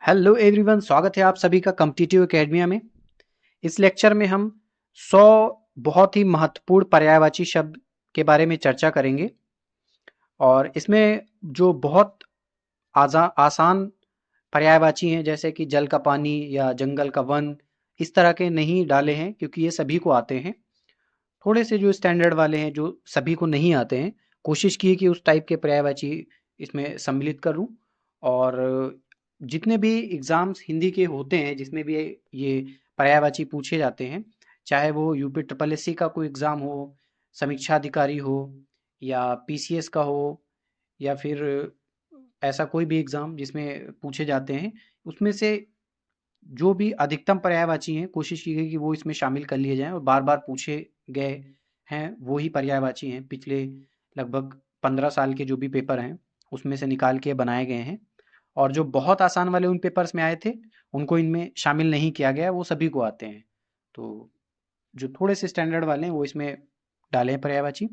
Hello everyone, स्वागत है आप सभी का कॉम्पिटिटिव एकेडमिया में। इस लेक्चर में हम 100 बहुत ही महत्वपूर्ण पर्यायवाची शब्द के बारे में चर्चा करेंगे और इसमें जो बहुत आसान पर्यायवाची हैं जैसे कि जल का पानी या जंगल का वन, इस तरह के नहीं डाले हैं क्योंकि ये सभी को आते हैं। थोड़े से जो स्टैंडर्ड वाले हैं जो सभी को नहीं आते हैं, कोशिश की कि उस टाइप के पर्यायवाची इसमें सम्मिलित करूं। और जितने भी एग्ज़ाम्स हिंदी के होते हैं जिसमें भी ये पर्यायवाची पूछे जाते हैं, चाहे वो यूपी ट्रिपल एससी का कोई एग्ज़ाम हो, समीक्षा अधिकारी हो या पीसीएस का हो या फिर ऐसा कोई भी एग्ज़ाम जिसमें पूछे जाते हैं, उसमें से जो भी अधिकतम पर्यायवाची हैं कोशिश की गई कि वो इसमें शामिल कर लिए जाएं और बार बार पूछे गए हैं वो ही पर्यायवाची हैं। पिछले लगभग 15 साल के जो भी पेपर हैं उसमें से निकाल के बनाए गए हैं और जो बहुत आसान वाले उन पेपर्स में आए थे उनको इनमें शामिल नहीं किया गया, वो सभी को आते हैं। तो जो थोड़े से स्टैंडर्ड वाले हैं वो इसमें डाले हैं पर्यायवाची।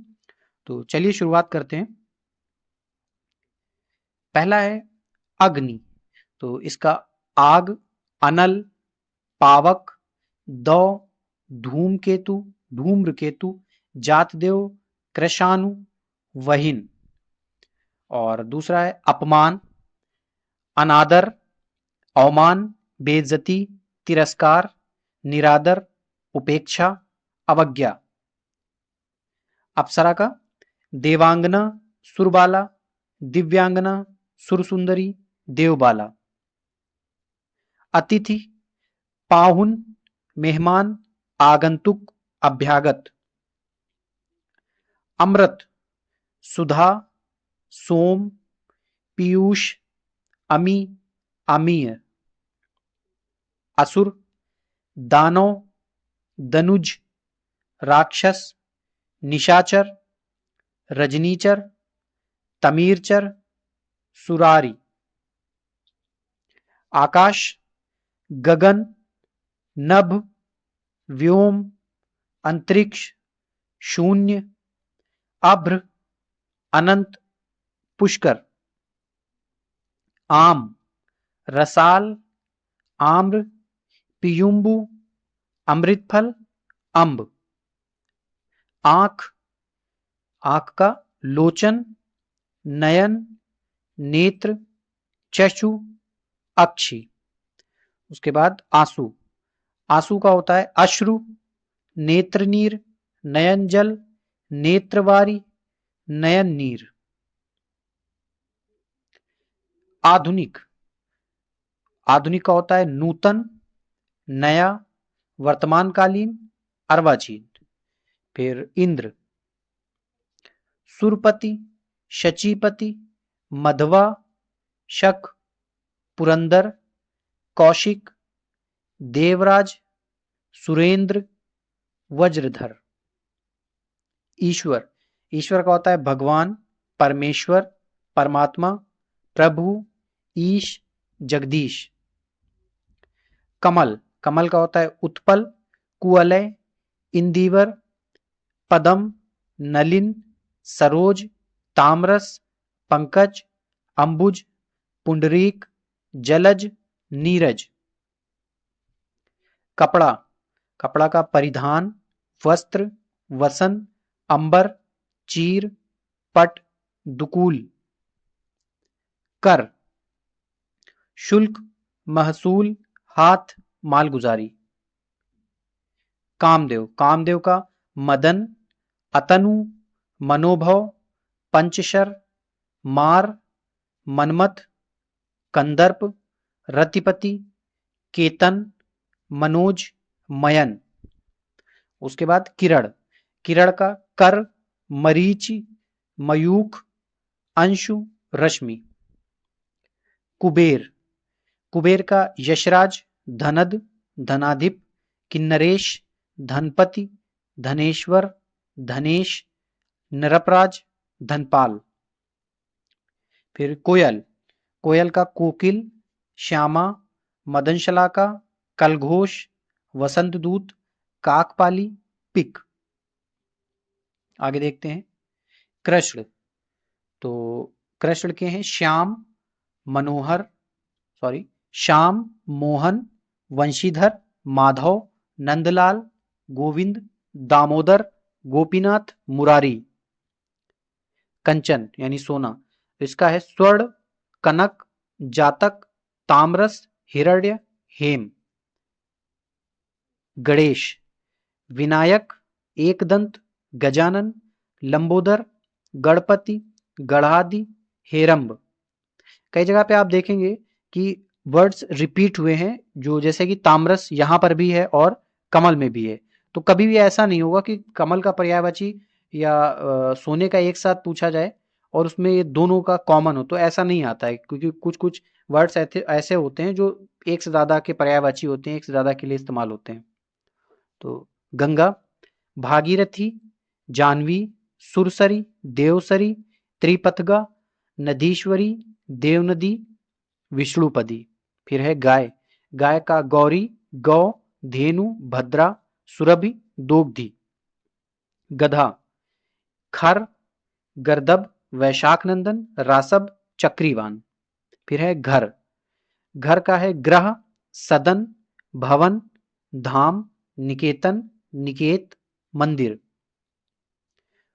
तो चलिए शुरुआत करते हैं। पहला है अग्नि। तो इसका आग, अनल, पावक, दौ, धूमकेतु, धूम्रकेतु, जातदेव, कृशानु, वहिन। और दूसरा है अपमान, अनादर, अवमान, बेइज्जती, तिरस्कार, निरादर, उपेक्षा, अवज्ञा। अप्सरा का देवांगना, सुरबाला, दिव्यांगना, सुरसुंदरी, देवबाला। अतिथि, पाहुन, मेहमान, आगंतुक, अभ्यागत। अमृत, सुधा, सोम, पीयूष, अमी, अमीय। असुर, दानव, दनुज, राक्षस, निशाचर, रजनीचर, तमीरचर, सुरारी। आकाश, गगन, नभ, व्योम, अंतरिक्ष, शून्य, अभ्र, अनंत, पुष्कर। आम, रसाल, आम्र, पियुम्बु, अमृतफल, अम्ब। आँख, आँख का लोचन, नयन, नेत्र, चक्षु, अक्षि। उसके बाद आंसू। आंसू का होता है अश्रु, नेत्रनीर, नयन जल, नेत्रवारी, नयन नीर। आधुनिक, आधुनिक का होता है नूतन, नया, वर्तमानकालीन, अर्वाचीन। फिर इंद्र, सुरपति, शचीपति, मधवा, शक, पुरंदर, कौशिक, देवराज, सुरेंद्र, वज्रधर। ईश्वर, ईश्वर का होता है भगवान, परमेश्वर, परमात्मा, प्रभु, ईश, जगदीश। कमल, कमल का होता है उत्पल, कुवलय, इंदिवर, पदम, नलिन, सरोज, तामरस, पंकज, अंबुज, पुंडरीक, जलज, नीरज। कपड़ा, कपड़ा का परिधान, वस्त्र, वसन, अंबर, चीर, पट, दुकूल। कर, शुल्क, महसूल, हाथ, मालगुजारी। कामदेव, कामदेव का मदन, अतनु, मनोभव, पंचशर, मार, मनमथ, कंदर्प, रतिपति, केतन, मनोज, मयन। उसके बाद किरण, किरण का कर, मरीचि, मयूख, अंशु, रश्मि। कुबेर, कुबेर का यशराज, धनद, धनाधिप, किन्नरेश, धनपति, धनेश्वर, धनेश, नरपराज, धनपाल। फिर कोयल, कोयल का कोकिल, श्यामा, मदनशलाका, कलघोष, वसंतदूत, काकपाली, पिक। आगे देखते हैं कृष्ण। तो कृष्ण के हैं श्याम, मनोहर, सॉरी, श्याम, मोहन, वंशीधर, माधव, नंदलाल, गोविंद, दामोदर, गोपीनाथ, मुरारी। कंचन यानी सोना, इसका है स्वर्ण, कनक, जातक, ताम्रस, हिरण्य, हेम। गणेश, विनायक, एकदंत, गजानन, लंबोदर, गणपति, गढ़ादि, हेरंब। कई जगह पे आप देखेंगे कि वर्ड्स रिपीट हुए हैं, जो जैसे कि ताम्रस यहां पर भी है और कमल में भी है। तो कभी भी ऐसा नहीं होगा कि कमल का पर्यायवाची या सोने का एक साथ पूछा जाए और उसमें ये दोनों का कॉमन हो, तो ऐसा नहीं आता है, क्योंकि कुछ कुछ वर्ड्स ऐसे होते हैं जो एक से ज्यादा के पर्यायवाची होते हैं, एक से ज्यादा के लिए इस्तेमाल होते हैं। तो गंगा, भागीरथी, जानवी, सुरसरी, देवसरी, त्रिपथगा, नदीश्वरी, देवनदी, विष्णुपदी। फिर है गाय, गाय का गौरी, गौ, धेनु, भद्रा, सुरभि, दोग्धी। गधा, खर, गर्दभ, वैशाख नंदन, रासब, चक्रीवान। फिर है घर, घर का है ग्रह, सदन, भवन, धाम, निकेतन, निकेत, मंदिर।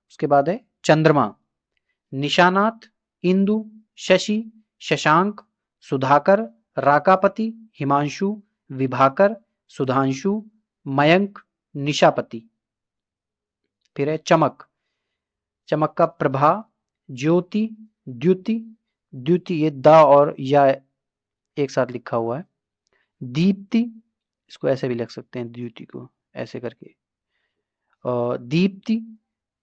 उसके बाद है चंद्रमा, निशानाथ, इंदु, शशि, शशांक, सुधाकर, राकापति, हिमांशु, विभाकर, सुधांशु, मयंक, निशापति। फिर है चमक, चमक का प्रभा, ज्योति, द्युति, द्युति ये द और या एक साथ लिखा हुआ है। दीप्ति, इसको ऐसे भी लिख सकते हैं, द्युति को ऐसे करके। दीप्ति,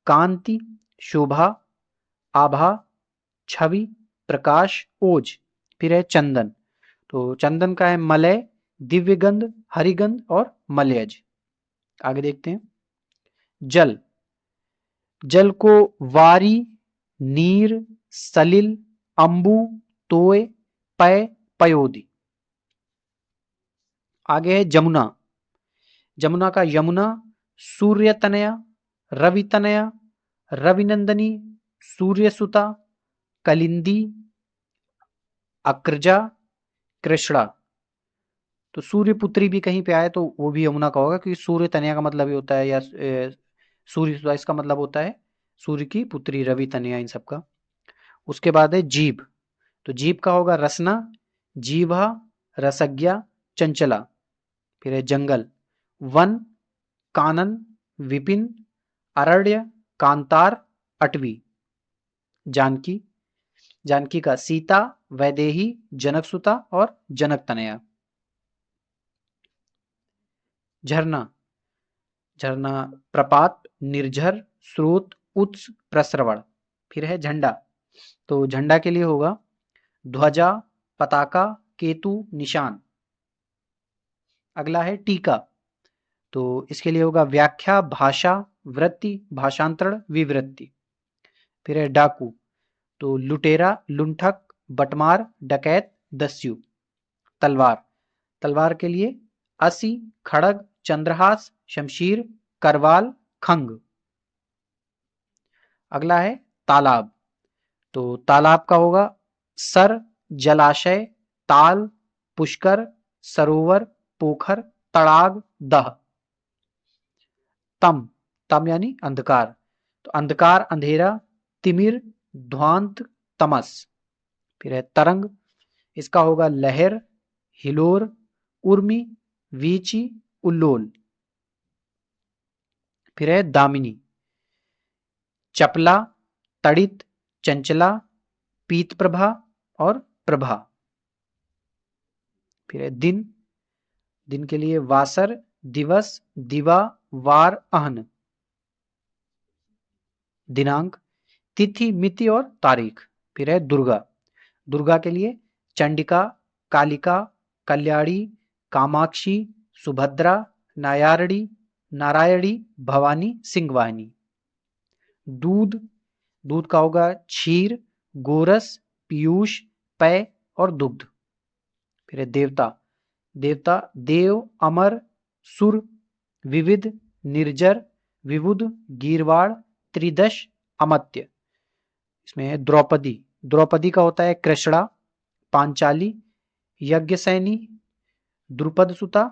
कांति, शोभा, आभा, छवि, प्रकाश, ओज। फिर है चंदन, तो चंदन का है मलय, दिव्यगंध, हरिगंध और मलयज। आगे देखते हैं। जल, जल को वारी, नीर, सलिल, अंबु, तोय, पय, पयोधि। आगे है जमुना, जमुना का यमुना, सूर्य तनया, रवि तनया, रविनंदनी, सूर्यसुता, कलिंदी, अक्रजा, कृष्णा। तो सूर्यपुत्री भी कहीं पे आए तो वो भी यमुना का होगा, क्योंकि सूर्य तनया का मतलब ही होता है, या सूर्य इसका मतलब होता है सूर्य की पुत्री, रवि तनया इन सब का। उसके बाद है जीभ, तो जीभ का होगा रसना, जीभा, रसज्ञा, चंचला। फिर है जंगल, वन, कानन, विपिन, अरण्य, कांतार, अटवी। जानकी, जानकी का सीता, वैदेही, जनकसुता और जनक तनया। झरना, झरना प्रपात, निर्झर, स्रोत, उत्स, प्रसरवण। फिर है झंडा, तो झंडा के लिए होगा ध्वजा, पताका, केतु, निशान। अगला है टीका, तो इसके लिए होगा व्याख्या, भाषा, वृत्ति, भाषांतरण, विवृत्ति। फिर है डाकू, तो लुटेरा, लुंठक, बटमार, डकैत, दस्यु। तलवार, तलवार के लिए असी, खड़ग, चंद्रहास, शमशीर, करवाल, खंग। अगला है तालाब, तो तालाब का होगा सर, जलाशय, ताल, पुष्कर, सरोवर, पोखर, तड़ाग, दह। तम, तम यानी अंधकार, तो अंधकार, अंधेरा, तिमिर, ध्वांत, तमस। फिर है तरंग, इसका होगा लहर, हिलोर, उर्मी, वीची, उल्लोल। फिर है दामिनी, चपला, तड़ित, चंचला, पीत प्रभा और प्रभा। फिर है दिन, दिन के लिए वासर, दिवस, दिवा, वार, अहन। दिनांक, तिथि, मिति और तारीख। फिर है दुर्गा, दुर्गा के लिए चंडिका, कालिका, कल्याणी, कामाक्षी, सुभद्रा, नायारणी, नारायणी, भवानी, सिंहवाहिनी। दूध, दूध का होगा क्षीर, गोरस, पीयूष, पय और दुग्ध। फिर है देवता, देवता देव, अमर, सुर, विविध, निर्जर, विबुध, गीरवाड़, त्रिदश, अमत्य। इसमें है द्रौपदी, द्रौपदी का होता है कृष्णा, पांचाली, यज्ञसेनी, द्रुपद सुता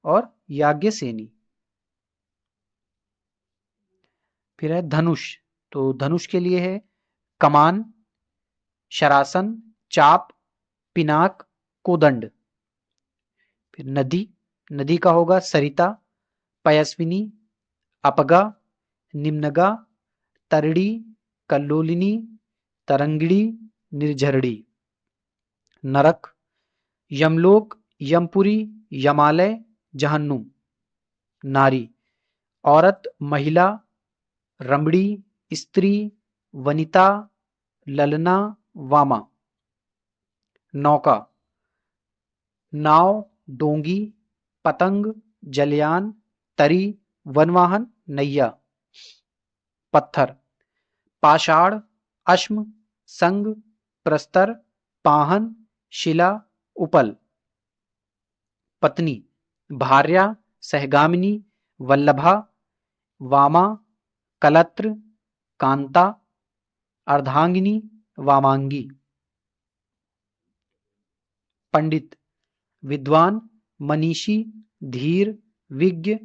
और याज्ञसेनी। फिर है धनुष, तो धनुष के लिए है कमान, शरासन, चाप, पिनाक, कोदंड। फिर नदी, नदी का होगा सरिता, पयस्विनी, अपगा, निम्नगा, तरड़ी, कल्लोलिनी, तरंगिणी, निर्झरणी। नरक, यमलोक, यमपुरी, यमालय, जहन्नुम। नारी, औरत, महिला, रमणी, स्त्री, वनिता, ललना, वामा। नौका, नाव, डोंगी, पतंग, जलयान, तरी, वनवाहन, नैया। पत्थर, पाषाण, अश्म, संग, प्रस्तर, पाहन, शिला, उपल। पत्नी, भार्या, सहगामिनी, वल्लभा, वामा, कलत्र, कांता, अर्धांगिनी, वामांगी। पंडित, विद्वान, मनीषी, धीर, विज्ञ,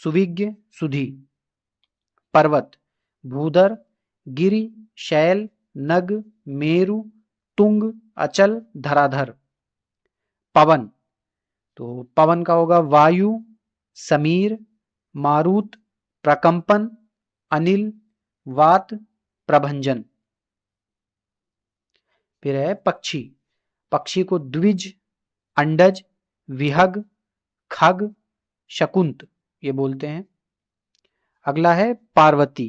सुविज्ञ, सुधी। पर्वत, भूधर, गिरि, शैल, नग, मेरु, तुंग, अचल, धराधर। पवन, तो पवन का होगा वायु, समीर, मारुत, प्रकंपन, अनिल, वात, प्रभंजन। फिर है पक्षी, पक्षी को द्विज, अंडज, विहग, खग, शकुंत ये बोलते हैं। अगला है पार्वती,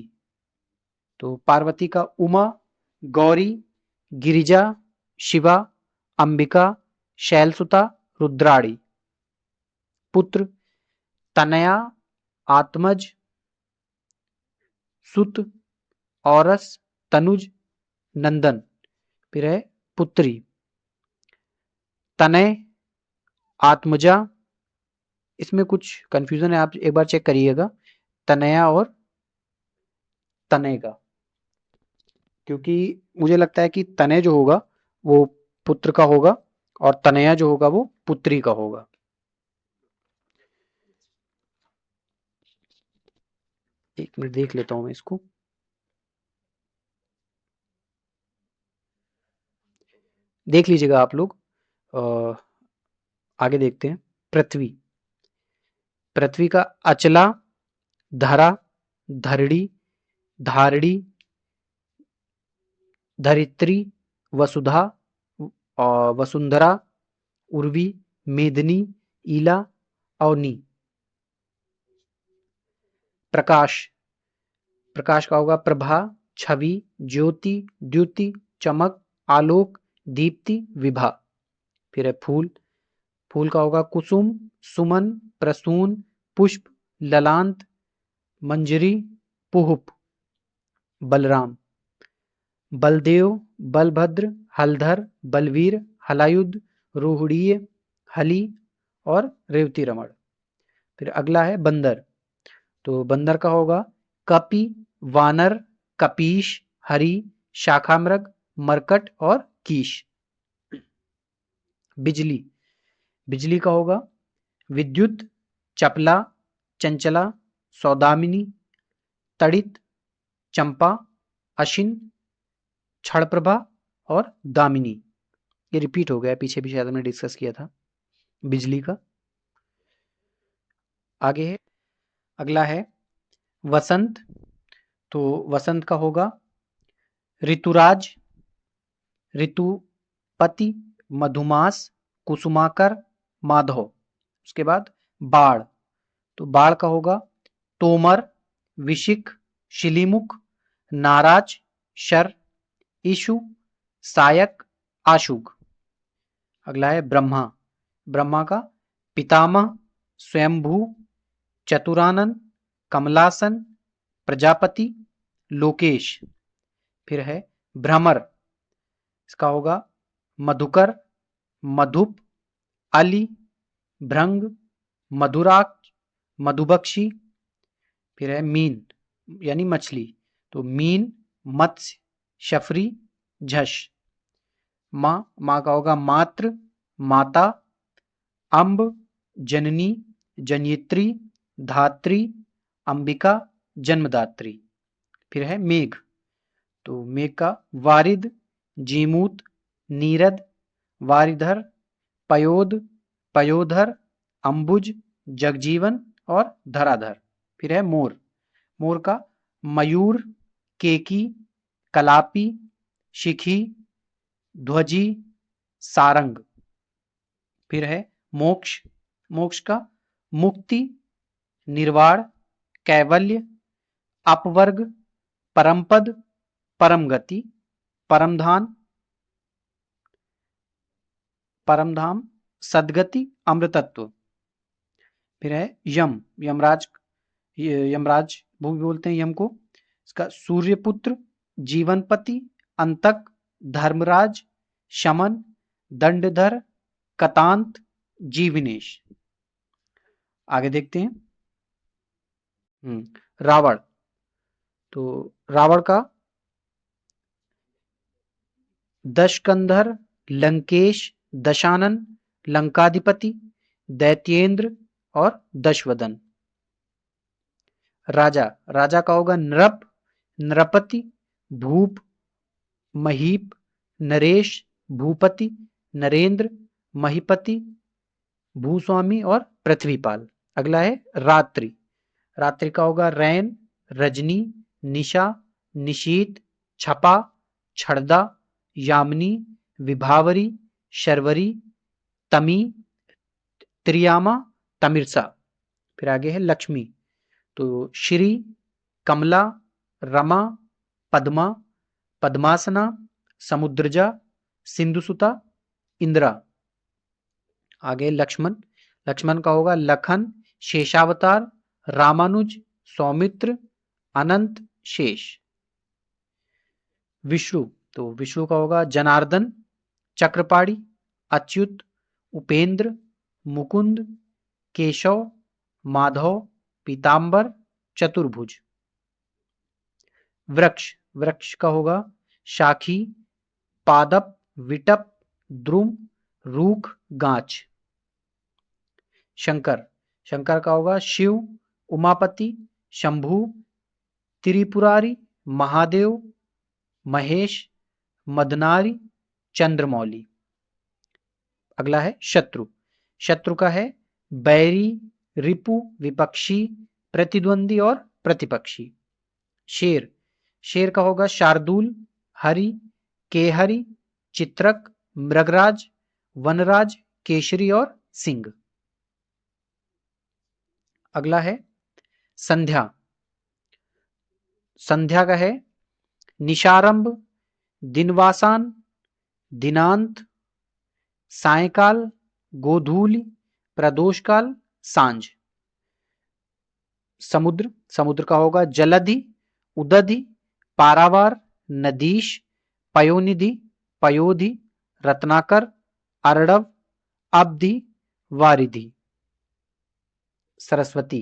तो पार्वती का उमा, गौरी, गिरिजा, शिवा, अंबिका, शैलसुता, रुद्राणी। पुत्र, तनया, आत्मज, सुत, औरस, तनुज, नंदन। फिर है पुत्री, तनय, आत्मजा, इसमें कुछ कंफ्यूजन है, आप एक बार चेक करिएगा तनया और तनय का, क्योंकि मुझे लगता है कि तनय जो होगा वो पुत्र का होगा और तनया जो होगा वो पुत्री का होगा। एक मिनट देख लेता हूं मैं इसको। देख लीजिएगा आप लोग। आगे देखते हैं। पृथ्वी, पृथ्वी का अचला, धरा, धरणी, धारणी, धरित्री, वसुधा, वसुंधरा, उर्वी, मेदिनी, ईला, अवनी। प्रकाश, प्रकाश का होगा प्रभा, छवि, ज्योति, द्युति, चमक, आलोक, दीप्ति, विभा। फिर है फूल, फूल का होगा कुसुम, सुमन, प्रसून, पुष्प, ललांत, मंजरी, पुहुप। बलराम, बलदेव, बलभद्र, हलधर, बलवीर, हलायुध, रोहिणीय, हली और रेवती रमण। फिर अगला है बंदर, तो बंदर का होगा कपि, वानर, कपीश, हरि, शाखामृग, मरकट और कीश। बिजली, बिजली का होगा विद्युत, चपला, चंचला, सौदामिनी, तड़ित, चंपा, अशिन, क्षणप्रभा और दामिनी। ये रिपीट हो गया, पीछे भी शायद हमने डिस्कस किया था बिजली का। आगे है, अगला है वसंत, तो वसंत का होगा ऋतुराज, ऋतुपति, मधुमास, कुसुमाकर, माधव। उसके बाद बाढ़, तो बाढ़ का होगा तोमर, विशिख, शिलीमुख, नाराज, शर, ईशु, सायक, आशुग। अगला है ब्रह्मा, ब्रह्मा का पितामह, स्वयंभू, चतुरानन, कमलासन, प्रजापति, लोकेश। फिर है भ्रमर, इसका होगा मधुकर, मधुप, अली, भृंग, मधुराक्ष, मधुबक्षी। फिर है मीन यानी मछली, तो मीन, मत्स्य, शफरी, झष। माँ, माँ का होगा मात्र, माता, अम्ब, जननी, जनित्री, धात्री, अंबिका, जन्मदात्री। फिर है मेघ, तो मेघ का वारिद, जीमूत, नीरद, वारिधर, पयोद, पयोधर, अंबुज, जगजीवन और धराधर। फिर है मोर, मोर का मयूर, केकी, कलापी, शिखी, ध्वजी, सारंग। फिर है मोक्ष, मोक्ष का मुक्ति, निर्वाण, कैवल्य, अपवर्ग, परमपद, परम गति, परमधाम, परमधाम, सदगति, अमृतत्व। फिर है यम, यमराज, यमराज वो भी बोलते हैं यम को। इसका सूर्यपुत्र, जीवनपति, अंतक, धर्मराज, शमन, दंडधर, कतांत, जीवनेश। आगे देखते हैं रावण, तो रावण का दशकंधर, लंकेश, दशानन, लंकाधिपति, दैत्येंद्र और दशवदन। राजा, राजा का होगा नृप, नृपति, भूप, महीप, नरेश, भूपति, नरेंद्र, महीपति, भूस्वामी और पृथ्वीपाल। अगला है रात्रि, रात्रि का होगा रैन, रजनी, निशा, निशीत, छपा, छड़दा, यामिनी, विभावरी, शर्वरी, तमी, त्रियामा, तमिरसा। फिर आगे है लक्ष्मी, तो श्री, कमला, रमा, पद्मा, पद्मासना, समुद्रजा, सिंधुसुता, इंदिरा। आगे लक्ष्मण, लक्ष्मण का होगा लखन, शेषावतार, रामानुज, सौमित्र, अनंत, शेष। विष्णु, तो विष्णु का होगा जनार्दन, चक्रपाणी, अच्युत, उपेंद्र, मुकुंद, केशव, माधव, पीतांबर, चतुर्भुज। वृक्ष, वृक्ष का होगा शाखी, पादप, विटप, द्रुम, रूख, गांच। शंकर, शंकर का होगा शिव, उमापति, शंभु, त्रिपुरारी, महादेव, महेश, मदनारी, चंद्रमौली। अगला है शत्रु, शत्रु का है बैरी, रिपु, विपक्षी, प्रतिद्वंदी और प्रतिपक्षी। शेर, शेर का होगा शार्दूल, हरि, केहरि, चित्रक, मृगराज, वनराज, केशरी और सिंह। अगला है संध्या, संध्या का है निशारंभ, दिनवासान, दिनांत, सायकाल, गोधूली, प्रदोषकाल, सांझ। समुद्र, समुद्र का होगा जलधि, उदधि, पारावार, नदीश, पयोनिधि, पयोधि, रत्नाकर, अर्णव, अब्धि, वारिधि। सरस्वती,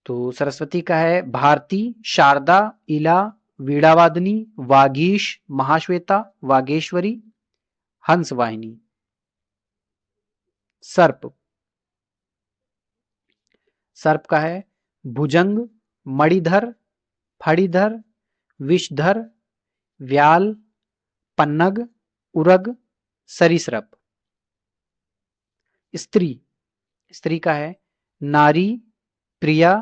तो सरस्वती का है भारती, शारदा, इला, वीणावादिनी, वागीश, महाश्वेता, वागेश्वरी, हंसवाहिनी। सर्प, सर्प का है भुजंग, मणिधर, फणिधर, विषधर, व्याल, पन्नग, उरग, सरीसृप। स्त्री, स्त्री का है नारी, प्रिया,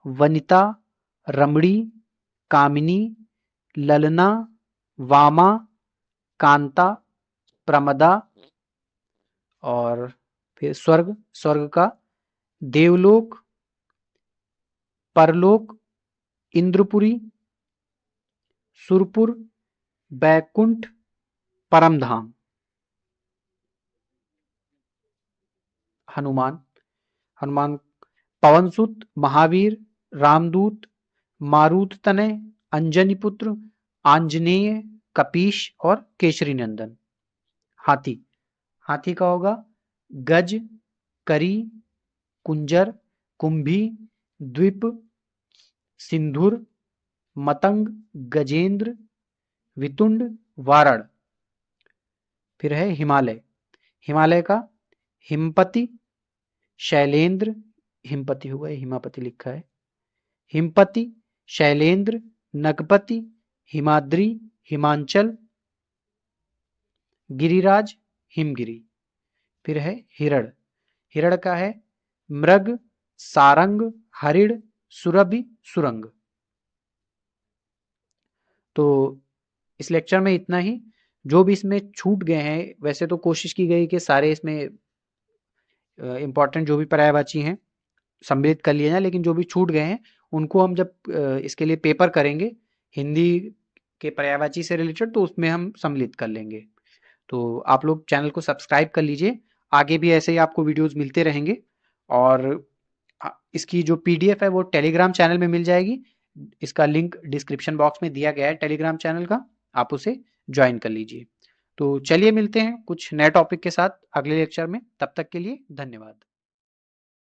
वनिता, रमणी, कामिनी, ललना, वामा, कांता, प्रमदा। और फिर स्वर्ग, स्वर्ग का देवलोक, परलोक, इंद्रपुरी, सुरपुर, बैकुंठ, परमधाम। हनुमान, हनुमान पवनसुत, महावीर, रामदूत, मारुत तनय, अंजनी पुत्र, आंजनेय, कपीश और केशरी नंदन। हाथी, हाथी का होगा गज, करी, कुंजर, कुंभी, द्वीप, सिंधुर, मतंग, गजेंद्र, वितुंड, वारण। फिर है हिमालय, हिमालय का हिमपति, शैलेंद्र, हिमपति हुआ है, हिमापति लिखा है, हिमपति, शैलेंद्र, नगपति, हिमाद्री, हिमांचल, गिरिराज, हिमगिरी। फिर है हिरण, हिरण का है मृग, सारंग, हरिण, सुरभि, सुरंग। तो इस लेक्चर में इतना ही। जो भी इसमें छूट गए हैं, वैसे तो कोशिश की गई कि सारे इसमें इम्पोर्टेंट जो भी पर्यायवाची हैं सम्मिलित कर लिए जाए, लेकिन जो भी छूट गए हैं उनको हम जब इसके लिए पेपर करेंगे हिंदी के पर्यायवाची से रिलेटेड, तो उसमें हम सम्मिलित कर लेंगे। तो आप लोग चैनल को सब्सक्राइब कर लीजिए, आगे भी ऐसे ही आपको वीडियोस मिलते रहेंगे। और इसकी जो पीडीएफ है वो टेलीग्राम चैनल में मिल जाएगी, इसका लिंक डिस्क्रिप्शन बॉक्स में दिया गया है टेलीग्राम चैनल का, आप उसे ज्वाइन कर लीजिए। तो चलिए मिलते हैं कुछ नए टॉपिक के साथ अगले लेक्चर में, तब तक के लिए धन्यवाद।